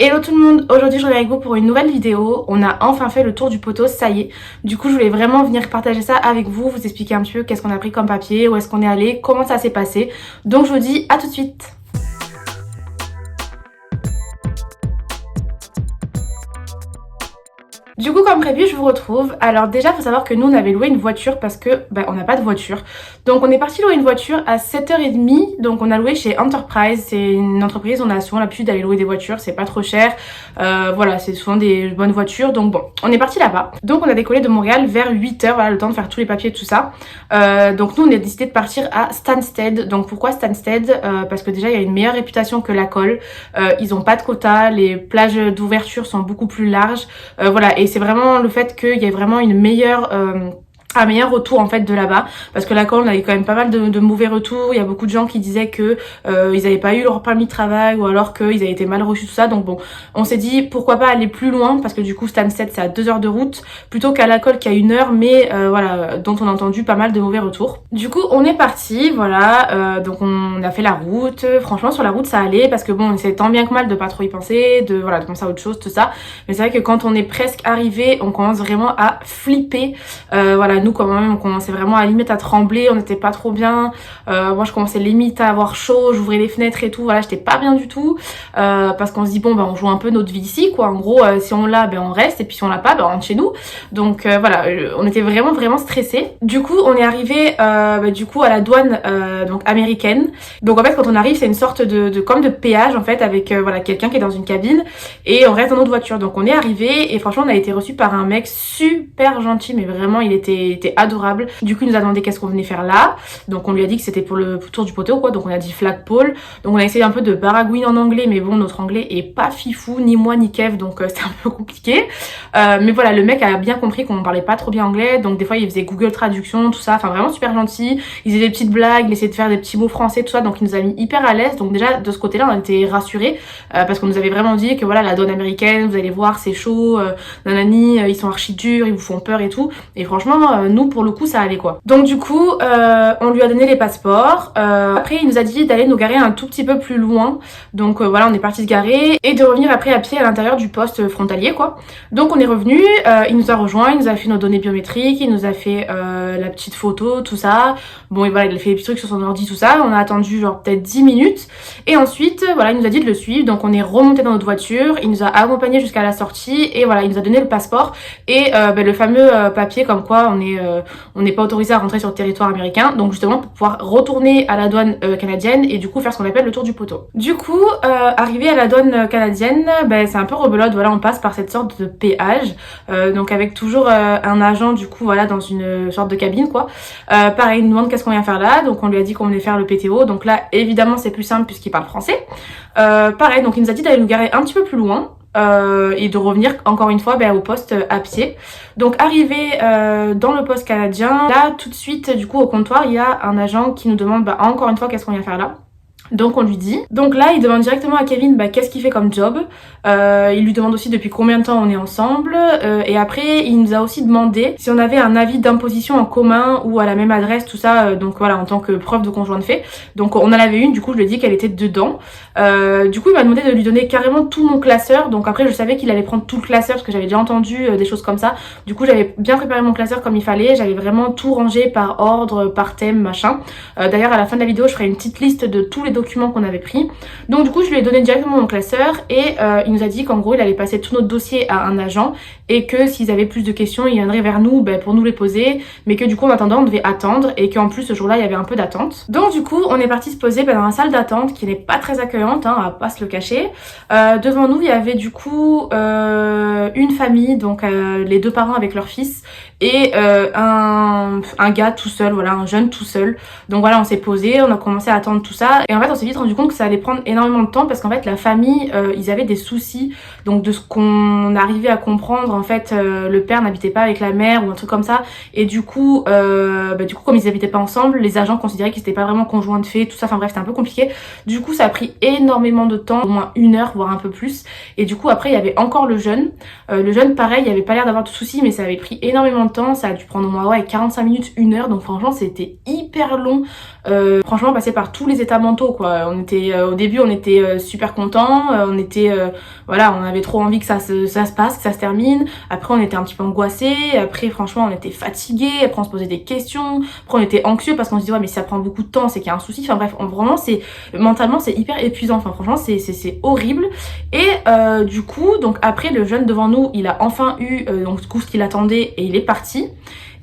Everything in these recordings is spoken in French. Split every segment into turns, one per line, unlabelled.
Hello tout le monde, aujourd'hui je reviens avec vous pour une nouvelle vidéo. On a enfin fait le tour du poteau, ça y est. Du coup je voulais vraiment venir partager ça avec vous, vous expliquer un petit peu qu'est-ce qu'on a pris comme papier, où est-ce qu'on est allé, comment ça s'est passé. Donc je vous dis à tout de suite. Du coup comme prévu je vous retrouve. Alors déjà faut savoir que nous on avait loué une voiture parce que on n'a pas de voiture. Donc on est parti louer une voiture à 7h30. Donc on a loué chez Enterprise, c'est une entreprise, on a souvent l'habitude d'aller louer des voitures, c'est pas trop cher. Voilà, c'est souvent des bonnes voitures. Donc bon, on est parti là-bas. Donc on a décollé de Montréal vers 8h, voilà, le temps de faire tous les papiers et tout ça. Donc nous on a décidé de partir à Stansted. Donc pourquoi Stansted? Parce que déjà il y a une meilleure réputation que Lacolle. Ils ont pas de quotas, les plages d'ouverture sont beaucoup plus larges. Voilà, et c'est vraiment le fait qu'il y ait vraiment une meilleure un meilleur retour en fait de là-bas, parce que Lacolle on avait quand même pas mal de mauvais retours. Il y a beaucoup de gens qui disaient que ils avaient pas eu leur permis de travail, ou alors qu'ils avaient été mal reçus, tout ça. Donc bon, on s'est dit pourquoi pas aller plus loin, parce que du coup Stansted c'est à 2 heures de route plutôt qu'à Lacolle qui a 1 heure, mais voilà, dont on a entendu pas mal de mauvais retours. Du coup on est parti, voilà, donc on a fait la route. Franchement sur la route ça allait, parce que bon on essayait tant bien que mal de pas trop y penser, de voilà, de penser à autre chose, tout ça. Mais c'est vrai que quand on est presque arrivé, on commence vraiment à flipper. Voilà, nous quand même on commençait vraiment à limite à trembler, on n'était pas trop bien. Moi je commençais limite à avoir chaud, j'ouvrais les fenêtres et tout, voilà, j'étais pas bien du tout. Parce qu'on se dit bon on joue un peu notre vie ici quoi, en gros si on l'a on reste, et puis si on l'a pas on rentre chez nous. Donc voilà, on était vraiment stressés. Du coup on est arrivé du coup à la douane donc américaine. Donc en fait quand on arrive c'est une sorte de comme de péage en fait, avec voilà quelqu'un qui est dans une cabine, et on reste dans notre voiture. Donc on est arrivé et franchement on a été reçu par un mec super gentil, mais vraiment il était adorable. Du coup il nous a demandé qu'est-ce qu'on venait faire là. Donc on lui a dit que c'était pour le tour du poteau quoi. Donc on a dit flagpole. Donc on a essayé un peu de baragouiner en anglais, mais bon notre anglais est pas fifou, ni moi ni Kev, donc c'était un peu compliqué. Mais voilà, le mec a bien compris qu'on parlait pas trop bien anglais, donc des fois il faisait Google Traduction, tout ça. Enfin vraiment super gentil. Il faisait des petites blagues, il essayait de faire des petits mots français, tout ça. Donc il nous a mis hyper à l'aise. Donc déjà de ce côté-là on était rassurés, parce qu'on nous avait vraiment dit que voilà la douane américaine, vous allez voir c'est chaud, nanani, ils sont archi durs, ils vous font peur et tout. Et franchement nous pour le coup ça allait quoi. Donc du coup on lui a donné les passeports. Après il nous a dit d'aller nous garer un tout petit peu plus loin. Donc voilà, on est parti se garer et de revenir après à pied à l'intérieur du poste frontalier quoi. Donc on est revenu, il nous a rejoint, il nous a fait nos données biométriques, il nous a fait la petite photo, tout ça. Bon et voilà, il a fait des petits trucs sur son ordi, tout ça. On a attendu genre peut-être 10 minutes et ensuite voilà, il nous a dit de le suivre. Donc on est remonté dans notre voiture, il nous a accompagné jusqu'à la sortie et voilà, il nous a donné le passeport et le fameux papier comme quoi on n'est pas autorisé à rentrer sur le territoire américain, donc justement pour pouvoir retourner à la douane canadienne et du coup faire ce qu'on appelle le tour du poteau. Du coup arrivé à la douane canadienne, c'est un peu rebelote, voilà, on passe par cette sorte de péage, donc avec toujours un agent du coup voilà dans une sorte de cabine quoi. Pareil, il nous demande qu'est-ce qu'on vient faire là, donc on lui a dit qu'on venait faire le PTO, donc là évidemment c'est plus simple puisqu'il parle français. Pareil, donc il nous a dit d'aller nous garer un petit peu plus loin. Et de revenir encore une fois au poste à pied. Donc arrivé dans le poste canadien, là tout de suite du coup au comptoir il y a un agent qui nous demande encore une fois qu'est-ce qu'on vient faire là. Donc on lui dit. Donc là il demande directement à Kevin qu'est-ce qu'il fait comme job. Il lui demande aussi depuis combien de temps on est ensemble. Et après il nous a aussi demandé si on avait un avis d'imposition en commun ou à la même adresse, tout ça. Donc voilà, en tant que preuve de conjoint de fait. Donc on en avait une, du coup je lui ai dit qu'elle était dedans. Du coup il m'a demandé de lui donner carrément tout mon classeur. Donc après je savais qu'il allait prendre tout le classeur parce que j'avais déjà entendu des choses comme ça. Du coup j'avais bien préparé mon classeur comme il fallait. J'avais vraiment tout rangé par ordre, par thème, machin. D'ailleurs à la fin de la vidéo je ferai une petite liste de tous les documents qu'on avait pris. Donc du coup je lui ai donné directement mon classeur et il nous a dit qu'en gros il allait passer tout notre dossier à un agent et que s'ils avaient plus de questions ils viendraient vers nous pour nous les poser, mais que du coup en attendant on devait attendre et qu'en plus ce jour là il y avait un peu d'attente. Donc du coup on est parti se poser dans la salle d'attente qui n'est pas très accueillante, on va pas se le cacher. Devant nous il y avait du coup une famille, donc les 2 parents avec leur fils et un gars tout seul, voilà, un jeune tout seul. Donc voilà, on s'est posé, on a commencé à attendre tout ça et en fait on s'est vite rendu compte que ça allait prendre énormément de temps parce qu'en fait la famille ils avaient des soucis. Donc de ce qu'on arrivait à comprendre en fait le père n'habitait pas avec la mère ou un truc comme ça, et du coup comme ils habitaient pas ensemble, les agents considéraient qu'ils étaient pas vraiment conjoints de fait, tout ça. Enfin bref, c'était un peu compliqué. Du coup ça a pris énormément de temps, au moins 1 heure voire un peu plus. Et du coup après il y avait encore le jeune pareil, il avait pas l'air d'avoir de soucis mais ça avait pris énormément de de temps, ça a dû prendre au moins 45 minutes, 1 heure, donc franchement c'était hyper long. Franchement passer par tous les états mentaux quoi. On était au début on était super contents, on était voilà, on avait trop envie que ça se passe, que ça se termine. Après on était un petit peu angoissés, après franchement on était fatigués, après on se posait des questions, après on était anxieux parce qu'on se dit ouais mais si ça prend beaucoup de temps c'est qu'il y a un souci. Enfin bref, vraiment c'est mentalement c'est hyper épuisant. Enfin franchement c'est horrible. Et du coup donc après le jeune devant nous il a enfin eu donc du coup ce qu'il attendait et il est parti.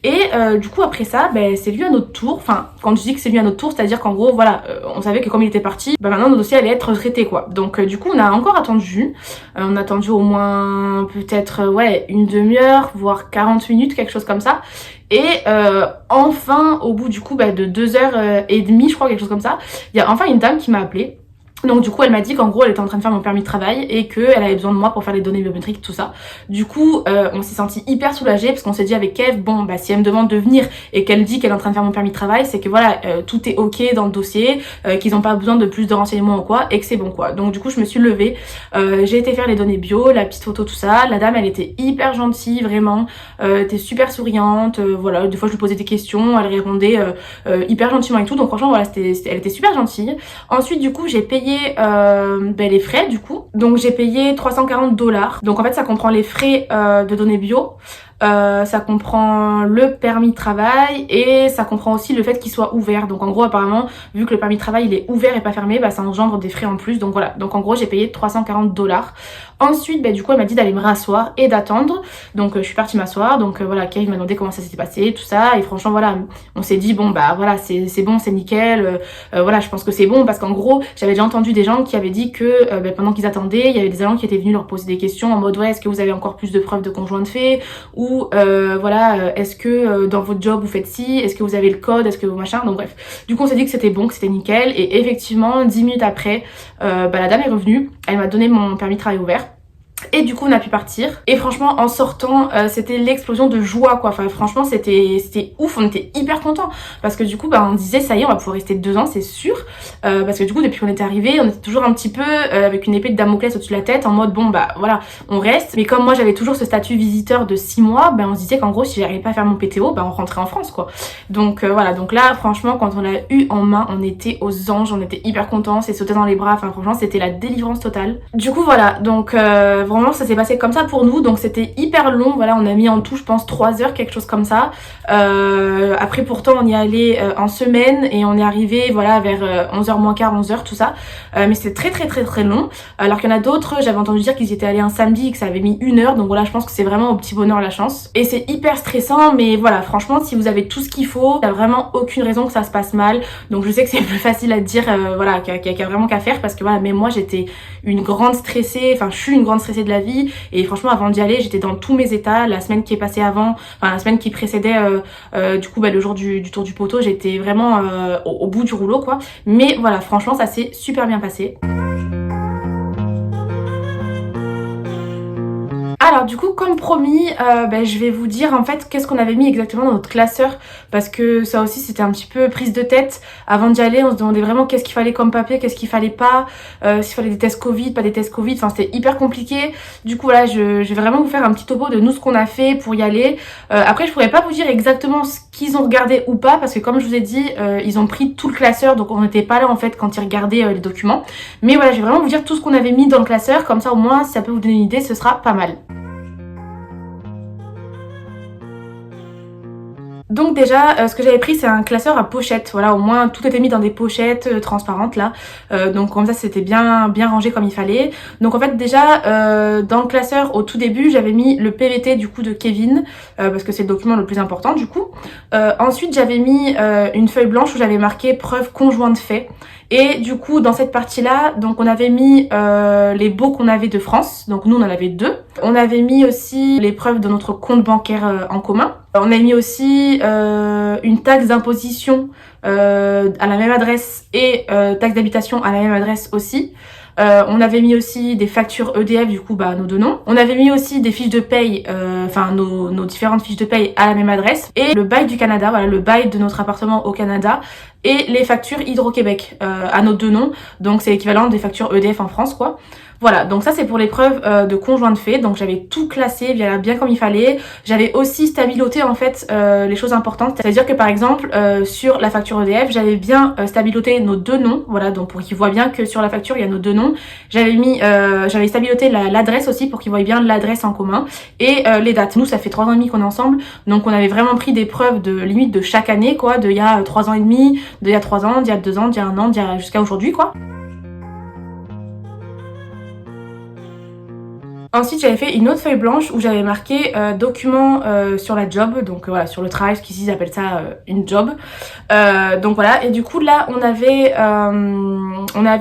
Et du coup après ça c'est lui à notre tour, enfin quand je dis que c'est lui à notre tour c'est à dire qu'en gros voilà on savait que comme il était parti maintenant nos dossiers allaient être traités quoi. Donc du coup on a encore attendu, on a attendu au moins peut-être une demi-heure voire 40 minutes quelque chose comme ça. Et enfin au bout du coup de 2h30 je crois quelque chose comme ça, il y a enfin une dame qui m'a appelée. Donc du coup elle m'a dit qu'en gros elle était en train de faire mon permis de travail et qu'elle avait besoin de moi pour faire les données biométriques tout ça. Du coup on s'est senti hyper soulagés parce qu'on s'est dit avec Kev bon si elle me demande de venir et qu'elle dit qu'elle est en train de faire mon permis de travail c'est que voilà tout est ok dans le dossier, qu'ils n'ont pas besoin de plus de renseignements ou quoi et que c'est bon quoi. Donc du coup je me suis levée, j'ai été faire les données bio, la petite photo tout ça. La dame elle était hyper gentille vraiment, était super souriante, voilà des fois je lui posais des questions, elle répondait hyper gentiment et tout. Donc franchement voilà elle était super gentille. Ensuite du coup j'ai payé les frais du coup, donc j'ai payé $340. Donc en fait ça comprend les frais de données bio, ça comprend le permis de travail et ça comprend aussi le fait qu'il soit ouvert. Donc en gros apparemment vu que le permis de travail il est ouvert et pas fermé ça engendre des frais en plus. Donc voilà, donc en gros j'ai payé $340. Ensuite du coup elle m'a dit d'aller me rasseoir et d'attendre. Donc je suis partie m'asseoir. Donc voilà, Kay m'a demandé comment ça s'était passé tout ça et franchement voilà on s'est dit bon voilà c'est bon, c'est nickel, voilà je pense que c'est bon parce qu'en gros j'avais déjà entendu des gens qui avaient dit que pendant qu'ils attendaient il y avait des agents qui étaient venus leur poser des questions en mode est-ce que vous avez encore plus de preuves de conjoint de fait, ou voilà est-ce que dans votre job vous faites ci, est-ce que vous avez le code, est-ce que vous machin. Donc bref du coup on s'est dit que c'était bon, que c'était nickel. Et effectivement 10 minutes après la dame est revenue, elle m'a donné mon permis de travail ouvert. Et du coup on a pu partir et franchement en sortant c'était l'explosion de joie quoi. Enfin franchement c'était ouf, on était hyper contents parce que du coup on disait ça y est on va pouvoir rester 2 ans c'est sûr, parce que du coup depuis qu'on était arrivé on était toujours un petit peu avec une épée de Damoclès au-dessus de la tête en mode bon voilà on reste. Mais comme moi j'avais toujours ce statut visiteur de 6 mois on se disait qu'en gros si j'arrivais pas à faire mon PTO on rentrait en France quoi. Donc voilà, donc là franchement quand on l'a eu en main on était aux anges, on était hyper contents, c'est sauté dans les bras, enfin franchement c'était la délivrance totale. Du coup voilà donc vraiment ça s'est passé comme ça pour nous, donc c'était hyper long. Voilà on a mis en tout je pense 3 heures quelque chose comme ça. Après pourtant on y allait en semaine et on est arrivé voilà vers 11h moins quart, 11h tout ça, mais c'était très long. Alors qu'il y en a d'autres j'avais entendu dire qu'ils y étaient allés un samedi et que ça avait mis 1 heure. Donc voilà je pense que c'est vraiment au petit bonheur la chance et c'est hyper stressant. Mais voilà franchement si vous avez tout ce qu'il faut, il n'y a vraiment aucune raison que ça se passe mal. Donc je sais que c'est plus facile à dire voilà qu'il y a vraiment qu'à faire parce que voilà, mais moi j'étais une grande stressée, enfin je suis une grande stressée de la vie et franchement avant d'y aller j'étais dans tous mes états. La semaine qui est passée avant, enfin la semaine qui précédait du coup le jour du tour du poteau j'étais vraiment au bout du rouleau quoi. Mais voilà franchement ça s'est super bien passé. Alors du coup comme promis je vais vous dire en fait qu'est-ce qu'on avait mis exactement dans notre classeur parce que ça aussi c'était un petit peu prise de tête. Avant d'y aller on se demandait vraiment qu'est-ce qu'il fallait comme papier, qu'est-ce qu'il fallait pas, s'il fallait des tests Covid, pas des tests Covid, enfin c'était hyper compliqué. Du coup voilà je vais vraiment vous faire un petit topo de nous ce qu'on a fait pour y aller. Après je pourrais pas vous dire exactement ce qu'ils ont regardé ou pas parce que comme je vous ai dit ils ont pris tout le classeur donc on n'était pas là en fait quand ils regardaient les documents. Mais voilà je vais vraiment vous dire tout ce qu'on avait mis dans le classeur, comme ça au moins si ça peut vous donner une idée ce sera pas mal. Donc déjà ce que j'avais pris c'est un classeur à pochette, voilà au moins tout était mis dans des pochettes transparentes là, donc comme ça c'était bien rangé comme il fallait. Donc en fait déjà dans le classeur au tout début j'avais mis le PVT du coup de Kevin parce que c'est le document le plus important du coup. Ensuite j'avais mis une feuille blanche où j'avais marqué preuve conjoint de fait. Et du coup dans cette partie là donc on avait mis les baux qu'on avait de France, donc nous on en avait 2. On avait mis aussi les preuves de notre compte bancaire en commun. On a mis aussi une taxe d'imposition à la même adresse et taxe d'habitation à la même adresse aussi. On avait mis aussi des factures EDF du coup nos 2 noms. On avait mis aussi des fiches de paye, enfin nos différentes fiches de paye à la même adresse. Et le bail du Canada, voilà le bail de notre appartement au Canada. Et les factures Hydro-Québec à nos 2 noms. Donc c'est l'équivalent des factures EDF en France quoi. Voilà, donc ça c'est pour l'épreuve de conjoint de fait. Donc j'avais tout classé bien comme il fallait. J'avais aussi stabiloté en fait les choses importantes. C'est-à-dire que par exemple sur la facture EDF, j'avais bien stabiloté nos deux noms. Voilà, donc pour qu'ils voient bien que sur la facture il y a nos deux noms. J'avais stabiloté l'adresse aussi pour qu'ils voient bien l'adresse en commun et les dates. Nous ça fait 3 ans et demi qu'on est ensemble, donc on avait vraiment pris des preuves de limite de chaque année quoi, de il y a 3 ans et demi, de il y a 3 ans, d'il y a 2 ans, d'il y a 1 an, jusqu'à aujourd'hui quoi. Ensuite j'avais fait une autre feuille blanche où j'avais marqué document sur la job, donc voilà, sur le travail, parce qu'ici ils appellent ça une job. Donc voilà, et du coup là on avait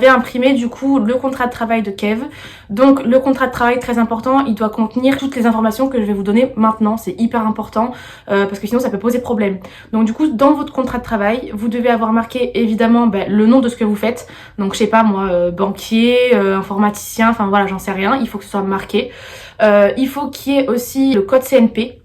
imprimé du coup le contrat de travail de Kev. Donc le contrat de travail, très important, il doit contenir toutes les informations que je vais vous donner maintenant, c'est hyper important parce que sinon ça peut poser problème. Donc du coup dans votre contrat de travail, vous devez avoir marqué évidemment le nom de ce que vous faites. Donc je sais pas moi, banquier, informaticien, enfin voilà, j'en sais rien, il faut que ce soit marqué. Il faut qu'il y ait aussi le code CNP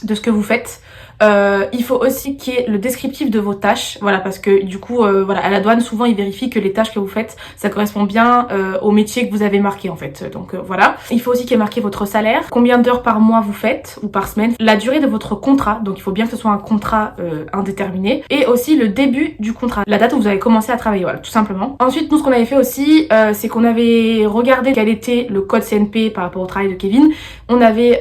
de ce que vous faites. Il faut aussi qu'il y ait le descriptif de vos tâches, voilà, parce que du coup voilà, à la douane souvent ils vérifient que les tâches que vous faites ça correspond bien au métier que vous avez marqué en fait, donc voilà. Il faut aussi qu'il y ait marqué votre salaire, combien d'heures par mois vous faites ou par semaine, la durée de votre contrat, donc il faut bien que ce soit un contrat indéterminé, et aussi le début du contrat, la date où vous avez commencé à travailler, voilà, tout simplement. Ensuite nous ce qu'on avait fait aussi c'est qu'on avait regardé quel était le code CNP par rapport au travail de Kevin. On avait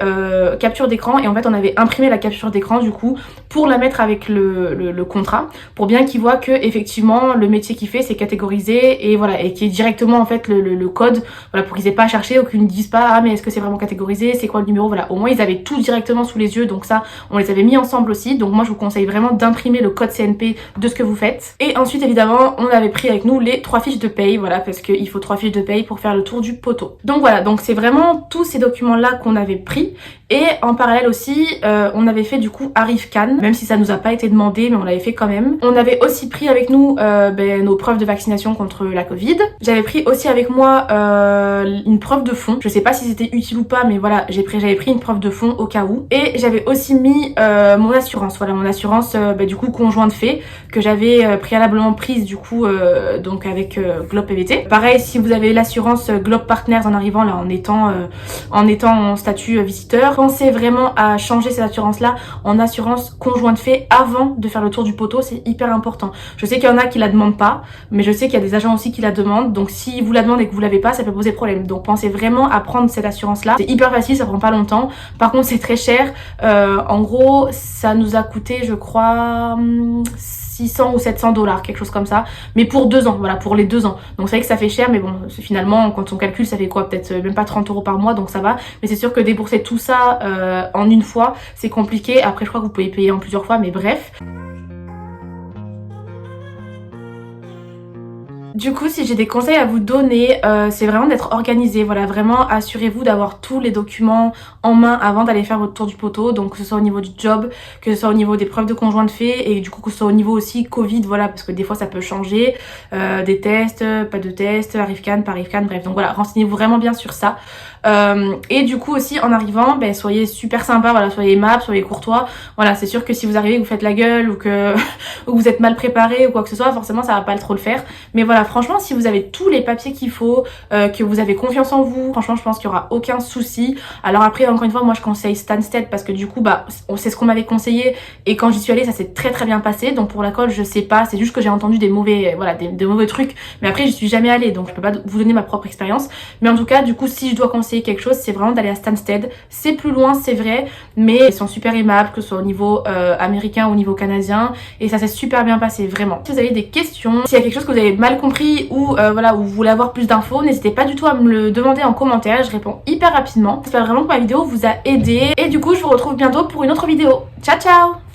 capture d'écran et en fait on avait imprimé la capture d'écran du coup pour la mettre avec le contrat, pour bien qu'ils voient que effectivement le métier qu'il fait c'est catégorisé et voilà, et qu'il y ait directement en fait le code, voilà, pour qu'ils aient pas à chercher ou qu'ils ne disent pas ah mais est-ce que c'est vraiment catégorisé, c'est quoi le numéro, voilà, au moins ils avaient tout directement sous les yeux, donc ça on les avait mis ensemble aussi. Donc moi je vous conseille vraiment d'imprimer le code CNP de ce que vous faites. Et ensuite évidemment on avait pris avec nous les 3 fiches de paye, voilà, parce qu'il faut 3 fiches de paye pour faire le tour du poteau. Donc voilà, donc c'est vraiment tous ces documents là qu'on avait pris. Et en parallèle aussi on avait fait du coup Arifcan, même si ça nous a pas été demandé mais on l'avait fait quand même. On avait aussi pris avec nous nos preuves de vaccination contre la Covid. J'avais pris aussi avec moi une preuve de fonds, je sais pas si c'était utile ou pas mais voilà, j'avais pris une preuve de fonds au cas où. Et j'avais aussi mis mon assurance, voilà, mon assurance du coup conjoint de fait que j'avais préalablement prise du coup donc avec Globe PVT. Pareil, si vous avez l'assurance Globe Partners en arrivant là en étant en statut visiteur, pensez vraiment à changer cette assurance là en assurance conjoint de fait avant de faire le tour du poteau, c'est hyper important. Je sais qu'il y en a qui la demandent pas, mais je sais qu'il y a des agents aussi qui la demandent, donc si vous la demandez et que vous l'avez pas, ça peut poser problème. Donc pensez vraiment à prendre cette assurance là, c'est hyper facile, ça prend pas longtemps. Par contre c'est très cher, en gros ça nous a coûté je crois 600 ou 700 $, quelque chose comme ça, mais pour 2 ans, voilà, pour les 2 ans. Donc c'est vrai que ça fait cher, mais bon, finalement quand on calcule ça fait quoi, peut-être même pas 30 € par mois, donc ça va. Mais c'est sûr que débourser tout ça en une fois c'est compliqué. Après je crois que vous pouvez payer en plusieurs fois, mais bref. Du coup, si j'ai des conseils à vous donner, c'est vraiment d'être organisé. Voilà, vraiment assurez-vous d'avoir tous les documents en main avant d'aller faire votre tour du poteau. Donc que ce soit au niveau du job, que ce soit au niveau des preuves de conjoint de fait, et du coup que ce soit au niveau aussi Covid, voilà, parce que des fois ça peut changer. Des tests, pas de tests, Arifcan, pas Arifcan, bref. Donc voilà, renseignez-vous vraiment bien sur ça. Et du coup aussi en arrivant, soyez super sympa, voilà, soyez aimable, soyez courtois. Voilà, c'est sûr que si vous arrivez, que vous faites la gueule ou que vous êtes mal préparé ou quoi que ce soit, forcément ça va pas trop le faire. Mais voilà, franchement, si vous avez tous les papiers qu'il faut, que vous avez confiance en vous, franchement je pense qu'il y aura aucun souci. Alors après, encore une fois, moi je conseille Stansted parce que du coup c'est ce qu'on m'avait conseillé et quand j'y suis allée ça s'est très très bien passé. Donc pour la colle je sais pas, c'est juste que j'ai entendu des mauvais, voilà, des mauvais trucs, mais après j'y suis jamais allée donc je peux pas vous donner ma propre expérience. Mais en tout cas, du coup, si je dois conseiller quelque chose, c'est vraiment d'aller à Stansted. C'est plus loin, c'est vrai, mais ils sont super aimables, que ce soit au niveau américain ou au niveau canadien, et ça s'est super bien passé, vraiment. Si vous avez des questions, s'il y a quelque chose que vous avez mal compris ou voilà, où vous voulez avoir plus d'infos, n'hésitez pas du tout à me le demander en commentaire, je réponds hyper rapidement. J'espère vraiment que ma vidéo vous a aidé, et du coup je vous retrouve bientôt pour une autre vidéo. Ciao ciao!